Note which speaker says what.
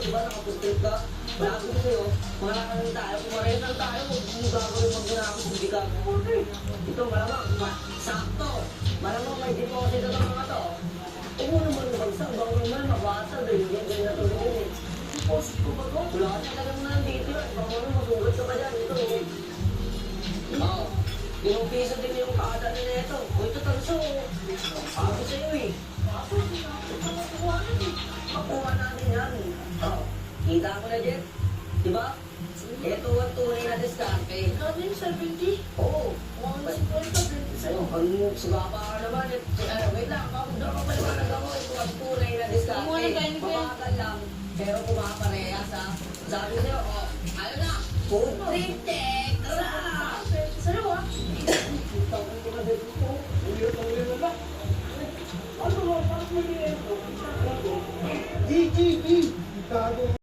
Speaker 1: di ba? Nakapustrip ka. Bago ko sa'yo, mga tayo, kumarin lang tayo, kung gagawin mag-gunakot, hindi ka. Ito, malamang, sakto. Malamang may deposit ng mga to. Huwag mo naman bagsak, baka naman mabasa, dahil ganyan na tuloy yun eh. Deposit ko ba to? Wala ka talagang nandito yan. Baka naman masugat ka pa dyan. Ito, oo. Yung piso din yung kada nila ito. O ito tanso. Sabi sa'yo eh. Makuha natin yan. Oo. Kita mo na, Jet. Diba? Ito ang tunay na diskarte.
Speaker 2: Grabe yung 70.
Speaker 1: Oo.
Speaker 2: 150, 20 sa'yo.
Speaker 1: Ang sugapa ka naman. Wait lang. Doon ka pa naman nagawa. Ito ang tunay na diskarte.
Speaker 2: Kumuha ng kain, Fen.
Speaker 1: Mabagal lang. Pero pumaparehas ha. Sabi sa'yo, oh, ano na? Food trip tech! Tara!
Speaker 2: Sa'yo ah.
Speaker 3: GGB! Gago.